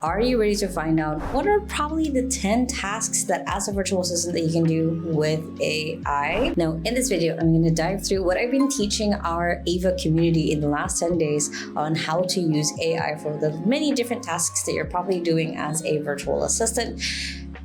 Are you ready to find out what are probably the 10 tasks that as a virtual assistant that you can do with AI? Now, in this video, I'm going to dive through what I've been teaching our Ava community in the last 10 days on how to use AI for the many different tasks that you're probably doing as a virtual assistant,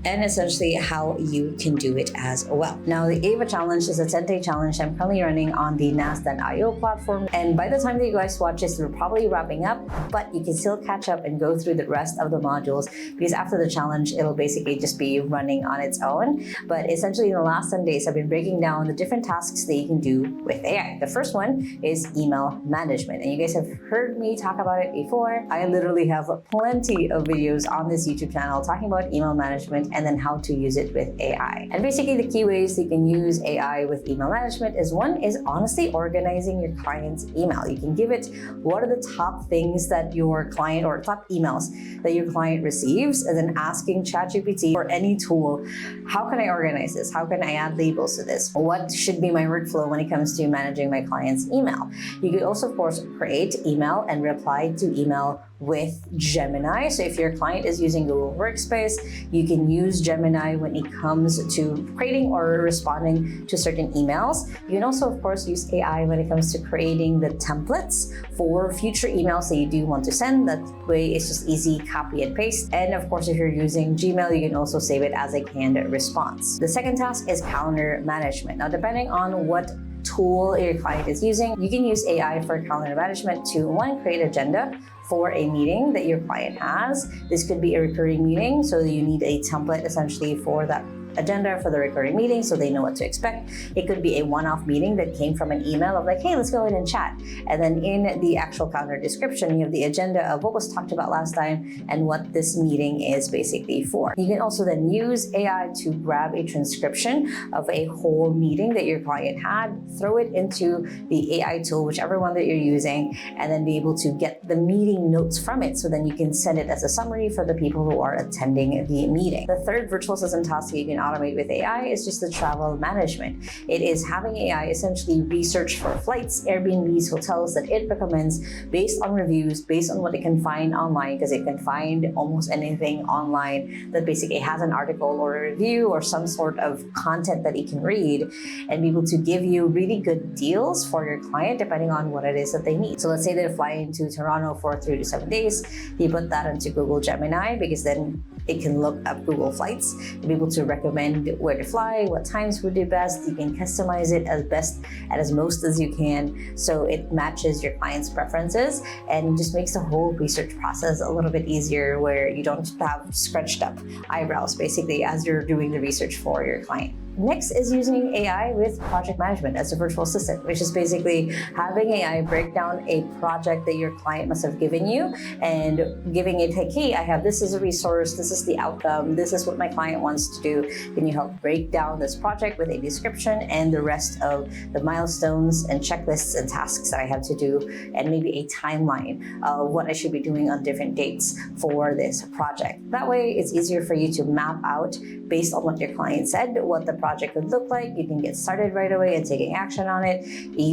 and essentially how you can do it as well. Now, the Ava challenge is a 10-day challenge I'm currently running on the Nasdaq.io platform. And by the time that you guys watch this, we're probably wrapping up, but you can still catch up and go through the rest of the modules because after the challenge, it'll basically just be running on its own. But essentially in the last 10 days, I've been breaking down the different tasks that you can do with AI. The first one is email management. And you guys have heard me talk about it before. I literally have plenty of videos on this YouTube channel talking about email management and then how to use it with AI. And basically the key ways you can use AI with email management is one is honestly organizing your client's email. You can give it what are the top things that your client or top emails that your client receives, and then asking ChatGPT or any tool, how can I organize this? How can I add labels to this? What should be my workflow when it comes to managing my client's email? You could also, of course, create email and reply to email with Gemini. So if your client is using Google Workspace, you can use Gemini when it comes to creating or responding to certain emails. You can also, of course, use AI when it comes to creating the templates for future emails that you do want to send. That way it's just easy copy and paste. And of course, if you're using Gmail, you can also save it as a canned response. The second task is calendar management. Now, depending on what tool your client is using, you can use AI for calendar management to one, create agenda for a meeting that your client has. This could be a recurring meeting, so you need a template essentially for that agenda for the recurring meeting so they know what to expect. It could be a one-off meeting that came from an email of like, hey, let's go in and chat. And then in the actual calendar description, you have the agenda of what was talked about last time and what this meeting is basically for. You can also then use AI to grab a transcription of a whole meeting that your client had, throw it into the AI tool, whichever one that you're using, and then be able to get the meeting notes from it. So then you can send it as a summary for the people who are attending the meeting. The third virtual assistant task that you can automate with AI is just the travel management. It is having AI essentially research for flights, Airbnbs, hotels that it recommends based on reviews, based on what it can find online, because it can find almost anything online that basically has an article or a review or some sort of content that it can read and be able to give you really good deals for your client depending on what it is that they need. So let's say they're flying to Toronto for 3 to 7 days. You put that into Google Gemini because then it can look up Google flights to be able to recommend where to fly, what times would be best. You can customize it as best and as most as you can so it matches your client's preferences and just makes the whole research process a little bit easier where you don't have scrunched up eyebrows basically as you're doing the research for your client. Next is using AI with project management as a virtual assistant, which is basically having AI break down a project that your client must have given you and giving it, like, hey, I have this as a resource, this is the outcome, this is what my client wants to do. Can you help break down this project with a description and the rest of the milestones and checklists and tasks that I have to do, and maybe a timeline of what I should be doing on different dates for this project. That way, it's easier for you to map out based on what your client said, what the project would look like. You can get started right away and taking action on it.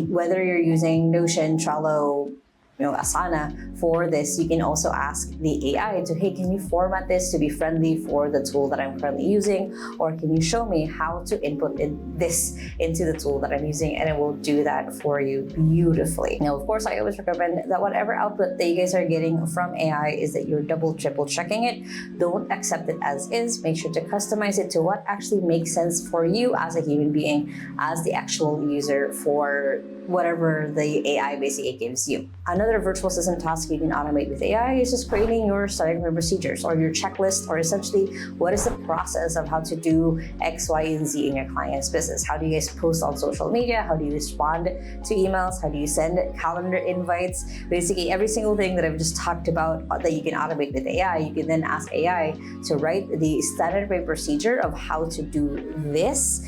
Whether you're using Notion, Trello, Asana for this, you can also ask the AI to, hey, can you format this to be friendly for the tool that I'm currently using? Or can you show me how to input this into the tool that I'm using? And it will do that for you beautifully. Now, of course, I always recommend that whatever output that you guys are getting from AI is that you're double, triple checking it. Don't accept it as is. Make sure to customize it to what actually makes sense for you as a human being, as the actual user for whatever the AI basically gives you. Another virtual assistant task you can automate with AI is just creating your starting procedures or your checklist, or essentially what is the process of how to do X, Y, and Z in your client's business. How do you guys post on social media? How do you respond to emails? How do you send calendar invites? Basically every single thing that I've just talked about that you can automate with AI, you can then ask AI to write the standard procedure of how to do this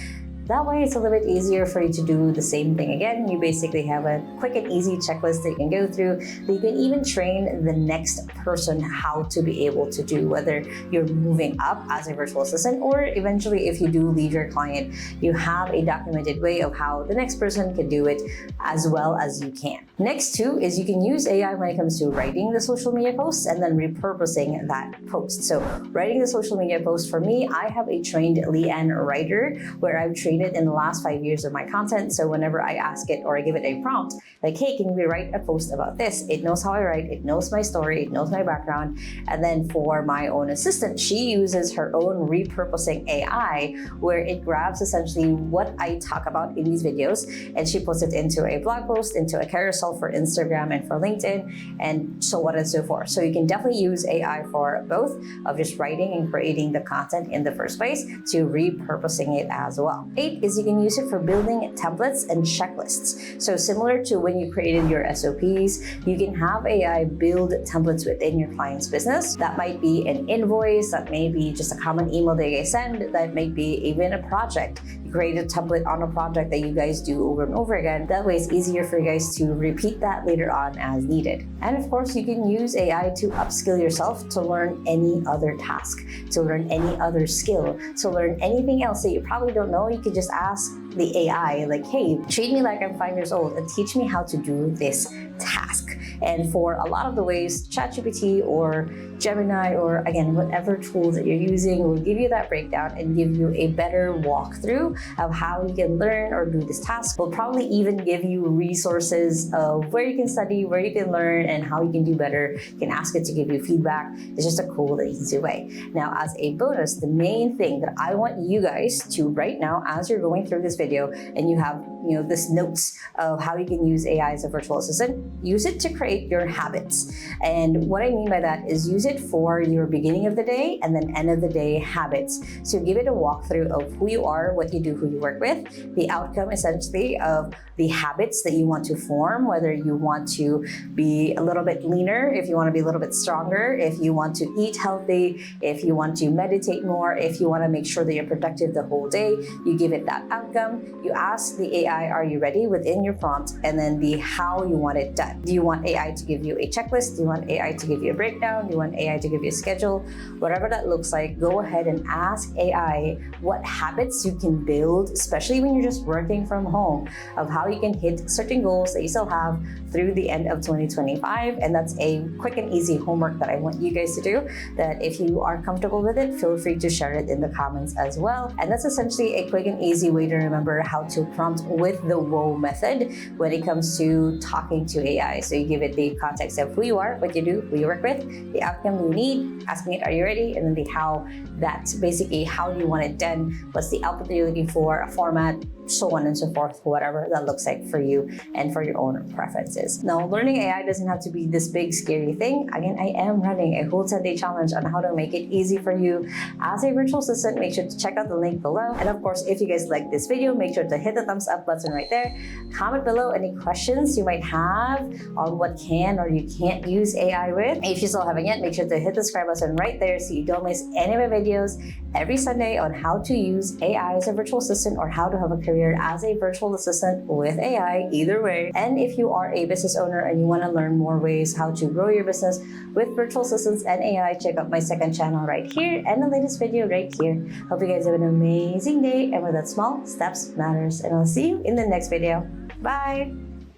That way, it's a little bit easier for you to do the same thing again. You basically have a quick and easy checklist that you can go through, that you can even train the next person how to be able to do, whether you're moving up as a virtual assistant or eventually if you do leave your client, you have a documented way of how the next person can do it as well as you can. Next too is you can use AI when it comes to writing the social media posts and then repurposing that post. So writing the social media post, for me, I have a trained Leanne writer where I've trained it in the last 5 years of my content. So whenever I ask it or I give it a prompt, like, hey, can we write a post about this? It knows how I write, it knows my story, it knows my background. And then for my own assistant, she uses her own repurposing AI where it grabs essentially what I talk about in these videos and she puts it into a blog post, into a carousel for Instagram and for LinkedIn, and so on and so forth. So you can definitely use AI for both of just writing and creating the content in the first place to repurposing it as well. 8 is you can use it for building templates and checklists. So similar to when you created your SOPs, you can have AI build templates within your client's business. That might be an invoice, that may be just a common email that you send, that might be even a project. You create a template on a project that you guys do over and over again. That way it's easier for you guys to repeat that later on as needed. And of course, you can use AI to upskill yourself to learn any other task, to learn any other skill, to learn anything else that you probably don't know. You could just ask the AI, like, hey, treat me like I'm 5 years old and teach me how to do this task. And for a lot of the ways, ChatGPT or Gemini or again, whatever tools that you're using will give you that breakdown and give you a better walkthrough of how you can learn or do this task. Will probably even give you resources of where you can study, where you can learn, and how you can do better. You can ask it to give you feedback. It's just a cool and easy way. Now, as a bonus, the main thing that I want you guys to right now, as you're going through this video and you have this notes of how you can use AI as a virtual assistant, use it to create your habits. And what I mean by that is use it for your beginning of the day and then end of the day habits. So give it a walkthrough of who you are, what you do, who you work with, the outcome essentially of the habits that you want to form, whether you want to be a little bit leaner, if you want to be a little bit stronger, if you want to eat healthy, if you want to meditate more, if you want to make sure that you're productive the whole day, you give it that outcome. You ask the AI, are you ready within your prompt, and then the how you want it done. Do you want AI to give you a checklist? Do you want AI to give you a breakdown? Do you want AI to give you a schedule? Whatever that looks like, go ahead and ask AI what habits you can build, especially when you're just working from home, of how you can hit certain goals that you still have through the end of 2025. And that's a quick and easy homework that I want you guys to do, that if you are comfortable with it, feel free to share it in the comments as well. And that's essentially a quick and easy way to remember how to prompt with the WOW method when it comes to talking to AI. So you give it the context of who you are, what you do, who you work with, the outcome you need, asking it, are you ready? And then the how, that's basically how do you want it done, what's the output that you're looking for, a format, so on and so forth, whatever that looks like for you and for your own preferences. Now, learning AI doesn't have to be this big, scary thing. Again, I am running a whole 10-day challenge on how to make it easy for you as a virtual assistant. Make sure to check out the link below. And of course, if you guys like this video, make sure to hit the thumbs up button right there. Comment below any questions you might have on what can or you can't use AI with. If you still haven't yet, make sure to hit the subscribe button right there so you don't miss any of my videos every Sunday on how to use AI as a virtual assistant or how to have a career as a virtual assistant with AI, either way. And if you are a business owner and you want to learn more ways how to grow your business with virtual assistants and AI, check out my second channel right here and the latest video right here. Hope you guys have an amazing day, and with that, small steps matters. And I'll see you in the next video. Bye!